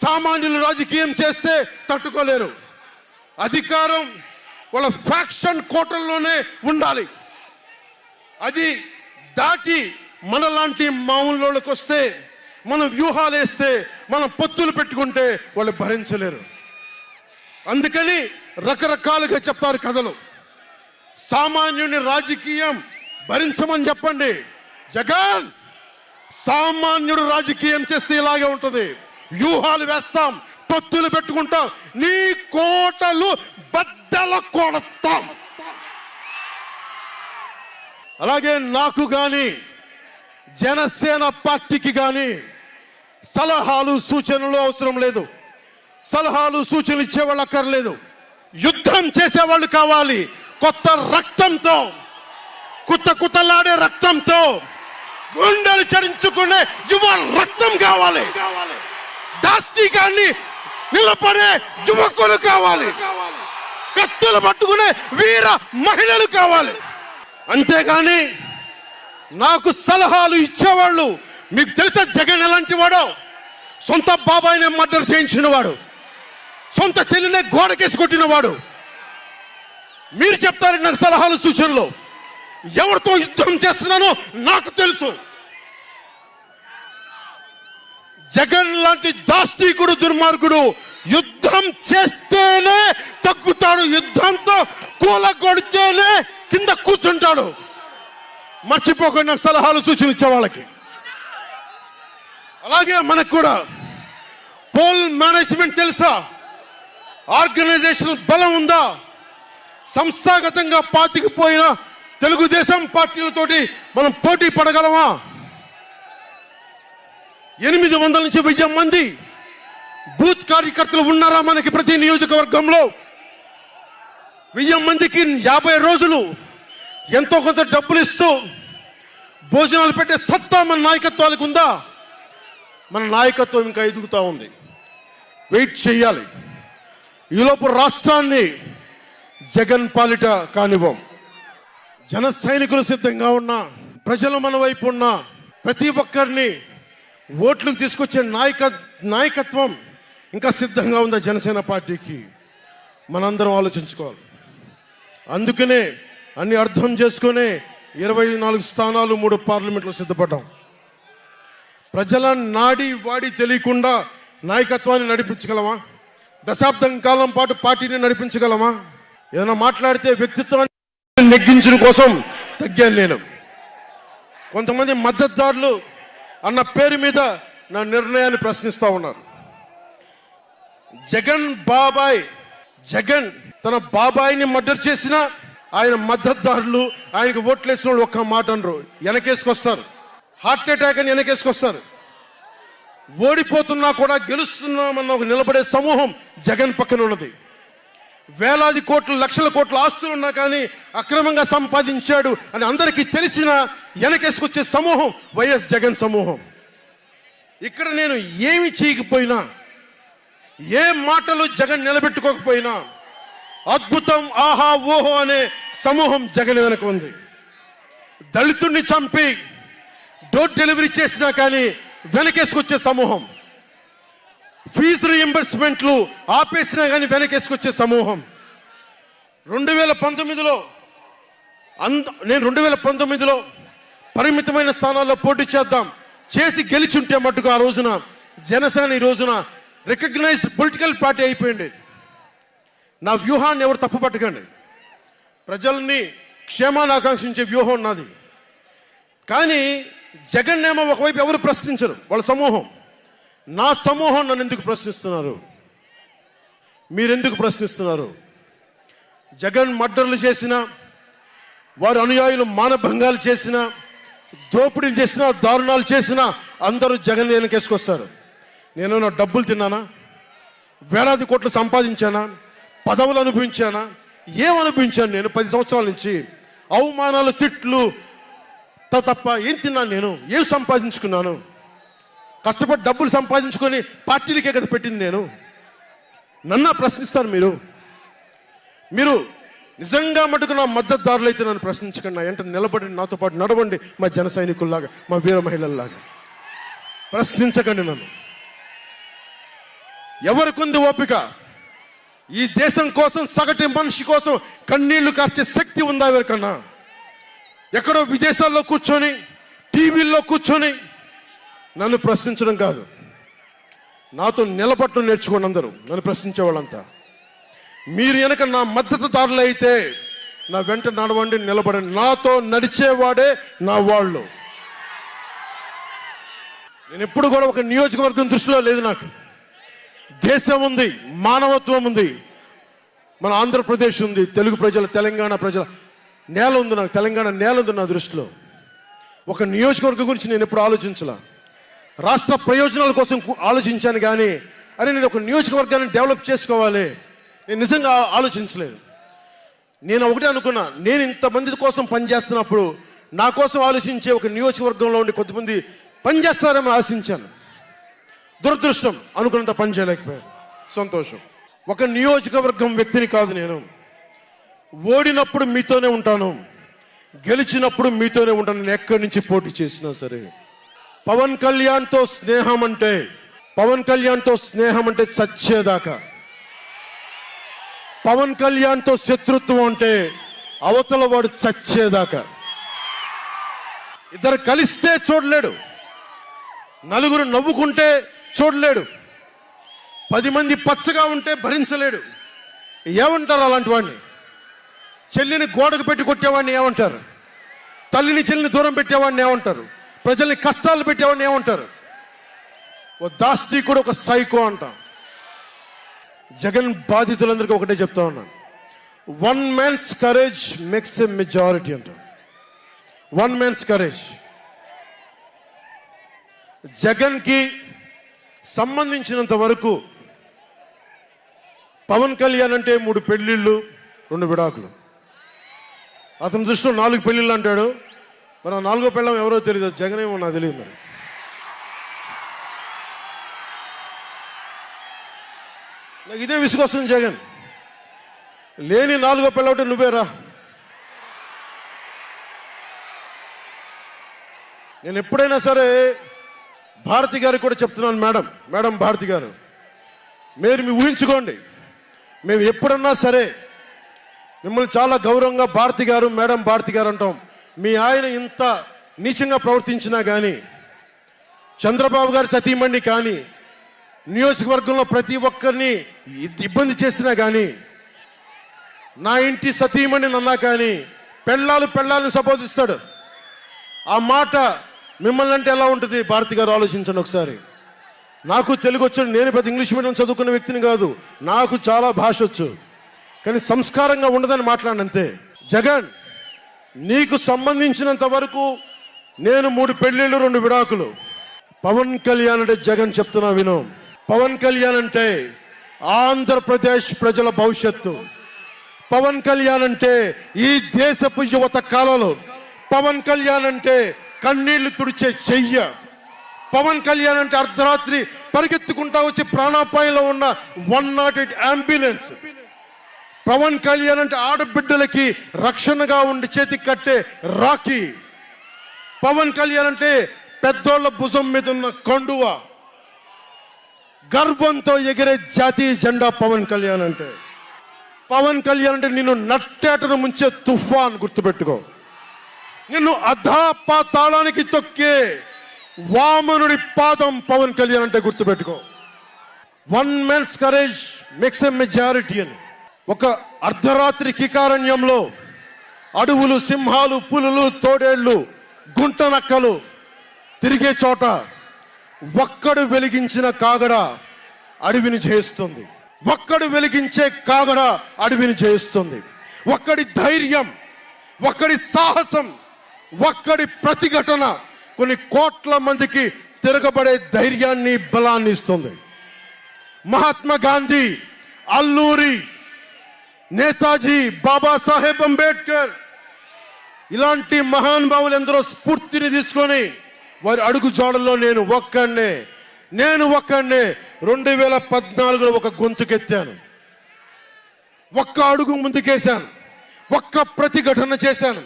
సామాన్యులు రాజకీయం చేస్తే తట్టుకోలేరు. అధికారం వాళ్ళ ఫ్యాక్షన్ కోటల్లోనే ఉండాలి. అది దాటి మనలాంటి మామూలులోకి వస్తే, మనం వ్యూహాలు వేస్తే, మనం పొత్తులు పెట్టుకుంటే వాళ్ళు భరించలేరు. అందుకని రకరకాలుగా చెప్తారు కథలు. సామాన్యుని రాజకీయం భరించమని చెప్పండి. జగన్ సామాన్యుడు రాజకీయం చేస్తే ఇలాగే ఉంటుంది. వ్యూహాలు వేస్తాం, పొత్తులు పెట్టుకుంటాం, నీ కోటలు బద్దల కొడతాం. అలాగే నాకు కానీ జనసేన పార్టీకి కానీ సలహాలు సూచనలు అవసరం లేదు. సలహాలు సూచనలు ఇచ్చేవాళ్ళు అక్కర్లేదు. యుద్ధం చేసేవాళ్ళు కావాలి. కొత్త రక్తంతో, కుతలాడే రక్తంతో, గుండెలు చరించుకునే యువ రక్తం కావాలి. దాష్టికాన్ని నిలబడే యువకులు కావాలి. కత్తులు పట్టుకునే వీర మహిళలు కావాలి. అంతేగాని నాకు సలహాలు ఇచ్చేవాళ్ళు, మీకు తెలుసా జగన్ ఎలాంటి వాడో? సొంత బాబాయినే మర్డర్ చేయించిన వాడు, సొంత చెల్లినే గోడకేసి కొట్టిన వాడు. మీరు చెప్తారు నాకు సలహాలు సూచనలు. ఎవరితో యుద్ధం చేస్తున్నానో నాకు తెలుసు. జగన్ లాంటి దాష్టీకుడు, దుర్మార్గుడు యుద్ధం చేస్తేనే తగ్గుతాడు. యుద్ధంతో కూలగొడితేనే కింద కూర్చుంటాడు. మర్చిపోకుండా నాకు సలహాలు సూచనలు ఇచ్చే వాళ్ళకి. అలాగే మనకు కూడా పోల్ మేనేజ్మెంట్ తెలుసా? ఆర్గనైజేషన్ బలం ఉందా? సంస్థాగతంగా పాతికిపోయిన తెలుగుదేశం పార్టీలతోటి మనం పోటీ పడగలమా? 800 నుంచి 1000 మంది బూత్ కార్యకర్తలు ఉన్నారా మనకి ప్రతి నియోజకవర్గంలో? 1000 మందికి 50 రోజులు ఎంతో కొంత డబ్బులు ఇస్తూ భోజనాలు పెట్టే సత్తా మన నాయకత్వాలకు ఉందా? మన నాయకత్వం ఇంకా ఎదుగుతూ ఉంది. వెయిట్ చేయాలి. ఈలోపు రాష్ట్రాన్ని జగన్ పాలిట కానివ్వం. జన సైనికులు సిద్ధంగా ఉన్నా, ప్రజలు మన వైపు ఉన్నా, ప్రతి ఒక్కరిని ఓట్లకు తీసుకొచ్చే నాయకత్వం ఇంకా సిద్ధంగా ఉందా జనసేన పార్టీకి? మనందరం ఆలోచించుకోవాలి. అందుకనే అన్ని అర్థం చేసుకునే 24 స్థానాలు 3 పార్లమెంట్లో సిద్ధపడ్డాం. ప్రజల నాడి వాడి తెలియకుండా నాయకత్వాన్ని నడిపించగలమా? దశాబ్దం కాలం పాటు పార్టీని నడిపించగలమా? ఏదైనా మాట్లాడితే వ్యక్తిత్వాన్ని నెగ్గించడం కోసం తగ్గాను నేను. కొంతమంది మద్దతుదారులు అన్న పేరు మీద నా నిర్ణయాన్ని ప్రశ్నిస్తూ ఉన్నారు. జగన్ తన బాబాయిని మర్డర్ చేసిన ఆయన మద్దతుదారులు, ఆయనకు ఓట్లేసిన వాళ్ళు ఒక్క మాట అనరు, వెనకేసుకొస్తారు. హార్ట్ అటాక్ అని వెనకేసుకొస్తారు. ఓడిపోతున్నా కూడా గెలుస్తున్నామన్న ఒక నిలబడే సమూహం జగన్ పక్కన ఉన్నది. వేలాది కోట్లు, లక్షల కోట్ల ఆస్తులు ఉన్నా కానీ అక్రమంగా సంపాదించాడు అని అందరికీ తెలిసిన వెనకేసుకొచ్చే సమూహం వైఎస్ జగన్ సమూహం. ఇక్కడ నేను ఏమి చేయకపోయినా, ఏ మాటలు జగన్ నిలబెట్టుకోకపోయినా అద్భుతం, ఆహా ఓహో అనే సమూహం జగన్ వెనక ఉంది. దళితుడిని చంపి డోర్ డెలివరీ చేసినా కానీ వెనకేసుకొచ్చే సమూహం. ఫీజు రీఎంబర్స్మెంట్లు ఆపేసినా కానీ వెనకేసుకొచ్చే సమూహం. 2019లో నేను 2019లో పరిమితమైన స్థానాల్లో పోటీ చేసి గెలిచుంటే మట్టుకు ఆ రోజున జనసేన ఈ రోజున రికగ్నైజ్డ్ పొలిటికల్ పార్టీ అయిపోయింది. నా వ్యూహాన్ని ఎవరు తప్పు పట్టకండి. ప్రజల్ని క్షేమాన్ని ఆకాంక్షించే వ్యూహం ఉన్నది. కానీ జగన్ ఏమో ఒకవైపు ఎవరు ప్రశ్నించరు, వాళ్ళ సమూహం. నా సమూహం నన్ను ఎందుకు ప్రశ్నిస్తున్నారు? మీరెందుకు ప్రశ్నిస్తున్నారు? జగన్ మర్డర్లు చేసిన, వారి అనుయాయులు మానభంగాలు చేసిన, దోపిడీలు చేసిన, దారుణాలు చేసిన అందరూ జగన్ వెనకేసుకొస్తారు. నేను నా డబ్బులు తిన్నానా? వేలాది కోట్లు సంపాదించానా? పదవులు అనుభవించానా? ఏం అనుభవించాను నేను 10 సంవత్సరాల నుంచి? అవమానాలు, తిట్లు, తప్ప ఏం తిన్నాను? నేను ఏం సంపాదించుకున్నాను? కష్టపడి డబ్బులు సంపాదించుకొని పార్టీలకే కదా పెట్టింది నేను. నన్ను ప్రశ్నిస్తారు మీరు నిజంగా మటుకు నా మద్దతుదారులు అయితే నన్ను ప్రశ్నించకండి. నా వెంట నిలబడి నాతో పాటు నడవండి, మా జన సైనికుల్లాగా, మా వీర మహిళల్లాగా. ప్రశ్నించకండి నన్ను. ఎవరికుంది ఓపిక? ఈ దేశం కోసం, సగటు మనిషి కోసం కన్నీళ్లు కార్చే శక్తి ఉందా ఎవరికన్నా? ఎక్కడో విదేశాల్లో కూర్చొని, టీవీల్లో కూర్చొని నన్ను ప్రశ్నించడం కాదు, నాతో నిలబట్టడం నేర్చుకోండి అందరూ, నన్ను ప్రశ్నించే వాళ్ళంతా. మీరు వెనక నా మద్దతుదారులు అయితే నా వెంట నడవండి, నిలబడండి. నాతో నడిచేవాడే నా వాళ్ళు. నేను ఎప్పుడు కూడా ఒక నియోజకవర్గం దృష్టిలో లేదు. నాకు దేశం ఉంది, మానవత్వం ఉంది, మన ఆంధ్రప్రదేశ్ ఉంది, తెలుగు ప్రజల, తెలంగాణ ప్రజల నేల ఉంది. నాకు తెలంగాణ నేల ఉంది నా దృష్టిలో. ఒక నియోజకవర్గం గురించి నేను ఎప్పుడు ఆలోచించలా. రాష్ట్ర ప్రయోజనాల కోసం ఆలోచించాను కానీ, అరే నేను ఒక నియోజకవర్గాన్ని డెవలప్ చేసుకోవాలి, నేను నిజంగా ఆలోచించలేదు. నేను ఒకటే అనుకున్నా, నేను ఇంతమంది కోసం పనిచేస్తున్నప్పుడు నా కోసం ఆలోచించే ఒక నియోజకవర్గంలో ఉండి కొద్దిమంది పనిచేస్తారని ఆశించాను. దురదృష్టం, అనుకున్నంత పని చేయలేకపోయారు. సంతోషం. ఒక నియోజకవర్గం వ్యక్తిని కాదు నేను. ఓడినప్పుడు మీతోనే ఉంటాను, గెలిచినప్పుడు మీతోనే ఉంటాను. నేను ఎక్కడి నుంచి పోటీ చేసినా సరే. పవన్ కళ్యాణ్తో స్నేహం అంటే చచ్చేదాకా. పవన్ కళ్యాణ్తో శత్రుత్వం అంటే అవతల వాడు చచ్చేదాకా. ఇద్దరు కలిస్తే చూడలేడు, నలుగురు నవ్వుకుంటే చూడలేడు, 10 మంది పచ్చగా ఉంటే భరించలేడు. ఏమంటారు అలాంటి వాడిని? చెల్లిని గోడకు పెట్టి కొట్టేవాడిని ఏమంటారు? తల్లిని చెల్లిని దూరం పెట్టేవాడిని ఏమంటారు? ప్రజల్ని కష్టాలు పెట్టేవాడిని ఏమంటారు? ఓ దాష్టీకుడు, ఒక సైకో అంటాం. జగన్ బాధితులందరికీ ఒకటే చెప్తా ఉన్నాను, 1 man's courage makes a majority అంటాం. 1 man's courage. జగన్కి సంబంధించినంత వరకు పవన్ కళ్యాణ్ అంటే 3 పెళ్లిళ్ళు 2 విడాకులు. అతని దృష్టిలో 4 పెళ్లిళ్ళు అంటాడు. మరి 4వ పెళ్ళం ఎవరో తెలియదు, జగన్ ఏమో నాకు తెలియదు. మరి నాకు ఇదే విసుగొస్తుంది. జగన్ లేని 4వ పెళ్ళ ఒకటి నువ్వేరా. నేను ఎప్పుడైనా సరే భారతి గారికి కూడా చెప్తున్నాను, మేడం భారతి గారు, మీరు ఊహించుకోండి, మేము ఎప్పుడన్నా సరే మిమ్మల్ని చాలా గౌరవంగా భారతి గారు, మేడం భారతి గారు అంటాం. మీ ఆయన ఇంత నీచంగా ప్రవర్తించినా కానీ, చంద్రబాబు గారి సతీమణి కానీ, నియోజకవర్గంలో ప్రతి ఒక్కరిని ఇబ్బంది చేసినా కానీ, నా ఇంటి సతీమణి అన్నా కానీ, పెళ్ళాలను సంబోధిస్తాడు. ఆ మాట మిమ్మల్ని అంటే ఎలా ఉంటుంది భారతి గారు? ఆలోచించండి ఒకసారి. నాకు తెలుగు వచ్చు, నేను పెద్ద ఇంగ్లీష్ మీడియం చదువుకున్న వ్యక్తిని కాదు, నాకు చాలా భాష వచ్చు, కానీ సంస్కారంగా ఉండదని మాట్లాడినంతే. జగన్, నీకు సంబంధించినంత వరకు నేను 3 పెళ్లిళ్ళు 2 విడాకులు. పవన్ కళ్యాణ్ అంటే జగన్ చెప్తున్నా విను, పవన్ కళ్యాణ్ అంటే ఆంధ్రప్రదేశ్ ప్రజల భవిష్యత్తు. పవన్ కళ్యాణ్ అంటే ఈ దేశపు యువత కాలంలో. పవన్ కళ్యాణ్ అంటే కన్నీళ్లు తుడిచే చెయ్య. పవన్ కళ్యాణ్ అంటే అర్ధరాత్రి పరిగెత్తుకుంటా వచ్చి ప్రాణాపాయంలో ఉన్న 108 అంబులెన్స్. పవన్ కళ్యాణ్ అంటే ఆడబిడ్డలకి రక్షణగా ఉండి చేతికి కట్టే రాఖీ. పవన్ కళ్యాణ్ అంటే పెద్దోళ్ల భుజం మీద ఉన్న కండువ, గర్వంతో ఎగిరే జాతీయ జెండా. పవన్ కళ్యాణ్ అంటే నిన్ను నట్టేటను ముంచే తుఫాన్. గుర్తుపెట్టుకో, నిన్ను అధాపాతాళానికి తొక్కే వామనుడి పాదం పవన్ కళ్యాణ్ అంటే. గుర్తుపెట్టుకో, 1 man's courage makes a majority అని. ఒక అర్ధరాత్రి కికారణ్యంలో అడవులు, సింహాలు, పులులు, తోడేళ్లు, గుంటనక్కలు తిరిగే చోట ఒక్కడు వెలిగించిన కాగడ అడవిని జయిస్తుంది. ఒక్కడు వెలిగించే కాగడ అడవిని జయిస్తుంది. ఒక్కడి ధైర్యం, ఒక్కడి సాహసం, ఒక్కడి ప్రతిఘటన కొన్ని కోట్ల మందికి తిరగబడే ధైర్యాన్ని, బలాన్ని ఇస్తుంది. మహాత్మా గాంధీ, అల్లూరి, నేతాజీ, బాబాసాహెబ్ అంబేద్కర్, ఇలాంటి మహానుభావులు ఎందరో స్ఫూర్తిని తీసుకొని వారి అడుగు జాడల్లో నేను ఒక్కడే 2014లో ఒక గొంతుకెత్తాను, ఒక్క అడుగు ముందుకేశాను, ఒక్క ప్రతిఘటన చేశాను,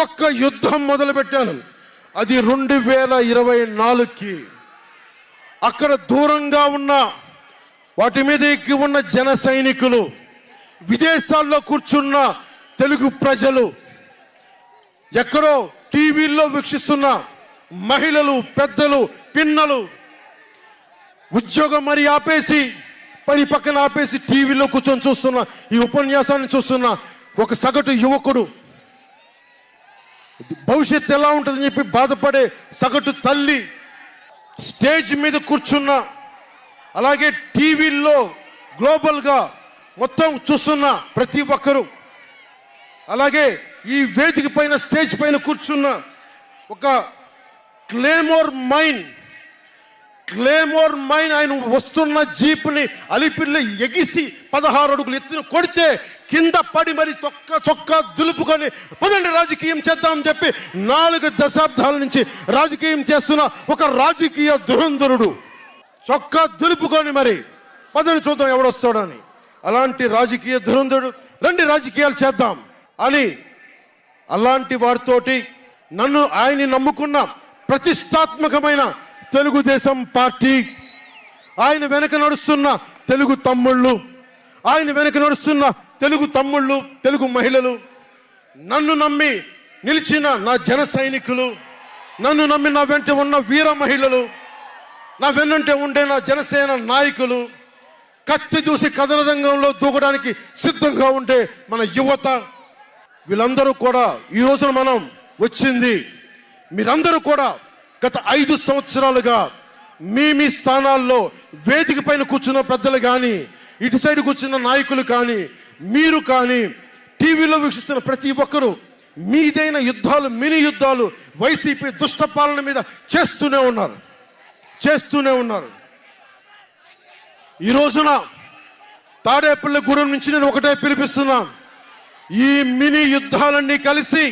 ఒక్క యుద్ధం మొదలుపెట్టాను. అది 2024కి అక్కడ దూరంగా ఉన్న వాటి మీద ఎక్కి ఉన్న జన సైనికులు, విదేశాల్లో కూర్చున్న తెలుగు ప్రజలు, ఎక్కడో టీవీల్లో వీక్షిస్తున్న మహిళలు, పెద్దలు, పిన్నలు ఉద్యోగం మరి ఆపేసి పని పక్కన ఆపేసి టీవీలో కూర్చొని చూస్తున్న ఈ ఉపన్యాసాన్ని చూస్తున్న ఒక సగటు యువకుడు, భవిష్యత్తు ఎలా ఉంటుందని చెప్పి బాధపడే సగటు తల్లి, స్టేజ్ మీద కూర్చున్న, అలాగే టీవీల్లో గ్లోబల్గా మొత్తం చూస్తున్న ప్రతి ఒక్కరూ, అలాగే ఈ వేదిక పైన స్టేజ్ పైన కూర్చున్న ఒక క్లేమోర్ మైన్ ఆయన వస్తున్న జీపుని అలిపిల్లి ఎగిసి 16 అడుగులు ఎత్తున కొడితే కింద పడి మరి చొక్కా దులుపుకొని పదండి రాజకీయం చేద్దామని చెప్పి 4 దశాబ్దాల నుంచి రాజకీయం చేస్తున్న ఒక రాజకీయ దురంధరుడు చొక్కా దులుపుకొని మరి పదండి చూద్దాం ఎవడొస్తాడని, అలాంటి రాజకీయ దురంధరుడు రండి రాజకీయాలు చేద్దాం అని అలాంటి వారితోటి ఆయన్ని నమ్ముకున్న ప్రతిష్టాత్మకమైన తెలుగుదేశం పార్టీ, ఆయన వెనక నడుస్తున్న తెలుగు తమ్ముళ్ళు, తెలుగు మహిళలు, నన్ను నమ్మి నిలిచిన నా జన సైనికులు, నన్ను నమ్మి నా వెంట ఉన్న వీర మహిళలు, నా వెన్నంటే ఉండే నా జనసేన నాయకులు, కత్తి దూసి కథన రంగంలో దూకడానికి సిద్ధంగా ఉండే మన యువత, వీళ్ళందరూ కూడా ఈ రోజున మనం వచ్చింది, మీరందరూ కూడా గత 5 సంవత్సరాలుగా మీ స్థానాల్లో వేదిక పైన కూర్చున్న పెద్దలు కానీ, ఇటు సైడ్ కూర్చున్న నాయకులు కానీ, మీరు కానీ, టీవీలో వీక్షిస్తున్న ప్రతి ఒక్కరూ మీదైన యుద్ధాలు, మినీ యుద్ధాలు వైసీపీ దుష్ట పాలన మీద చేస్తూనే ఉన్నారు. ఈ రోజున తాడేపల్లిగూడెం నుంచి నేను ఒకటే పిలిపిస్తున్నా, ఈ మినీ యుద్ధాలన్నీ కలిసి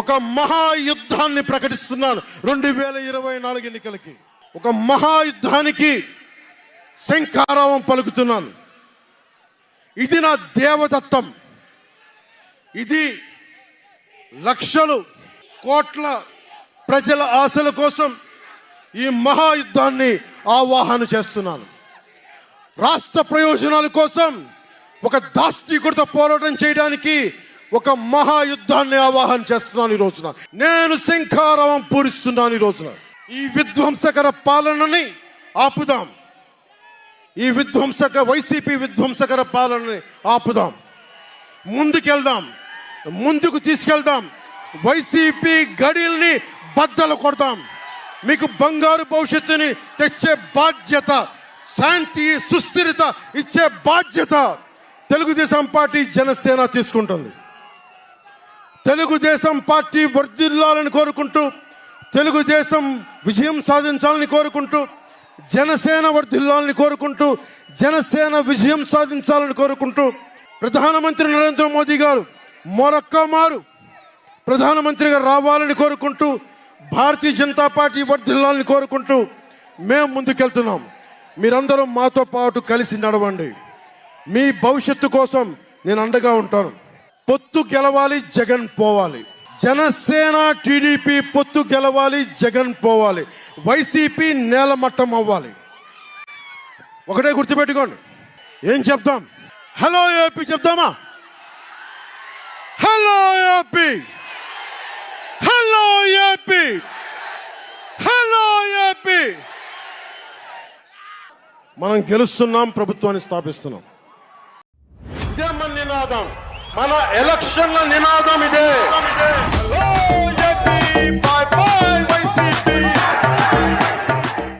ఒక మహాయుద్ధాన్ని ప్రకటిస్తున్నాను. 2024 ఎన్నికలకి ఒక మహాయుద్ధానికి శంఖారావం పలుకుతున్నాను. ఇది నా దేవదత్తం. ఇది లక్షలు కోట్ల ప్రజల ఆశల కోసం ఈ మహాయుద్ధాన్ని ఆవాహన చేస్తున్నాను. రాష్ట్ర ప్రయోజనాల కోసం ఒక దాష్టీకుడితో పోరాటం చేయడానికి ఒక మహాయుద్ధాన్ని ఆవాహన చేస్తున్నాను. ఈ రోజున నేను శంఖారావం పూరిస్తున్నాను. ఈ రోజున ఈ విధ్వంసకర పాలనని ఆపుదాం, వైసీపీ విధ్వంసకర పాలనని ఆపుదాం, ముందుకు తీసుకెళ్దాం, వైసీపీ గడిల్ని బద్దలు కొడదాం, మీకు బంగారు భవిష్యత్తుని తెచ్చే బాధ్యత, శాంతి సుస్థిరత ఇచ్చే బాధ్యత తెలుగుదేశం పార్టీ, జనసేన తీసుకుంటుంది. తెలుగుదేశం పార్టీ వర్ధిల్లాలని కోరుకుంటూ, తెలుగుదేశం విజయం సాధించాలని కోరుకుంటూ, జనసేన వర్ధిల్లాలని కోరుకుంటూ, జనసేన విజయం సాధించాలని కోరుకుంటూ, ప్రధానమంత్రి నరేంద్ర మోదీ గారు మరొక్కమారు ప్రధానమంత్రిగా రావాలని కోరుకుంటూ, భారతీయ జనతా పార్టీ వర్ధిల్లాలని కోరుకుంటూ మేము ముందుకెళ్తున్నాం. మీరందరూ మాతో పాటు కలిసి నడవండి. మీ భవిష్యత్తు కోసం నేను అండగా ఉంటాను. పొత్తు గెలవాలి, జగన్ పోవాలి. జనసేన టీడీపీ పొత్తు గెలవాలి, జగన్ పోవాలి. వైసీపీ నేలమట్టం అవ్వాలి. ఒకటే గుర్తుపెట్టుకోండి. ఏం చెప్తాం? హలో ఏపీ చెప్తామా? Hello AP, hello AP, hello AP. మనం గెలుస్తున్నాం, ప్రభుత్వాన్ని స్థాపిస్తున్నాం. ఇదే మన నినాదం, మన ఎలక్షన్ల నినాదం ఇదే.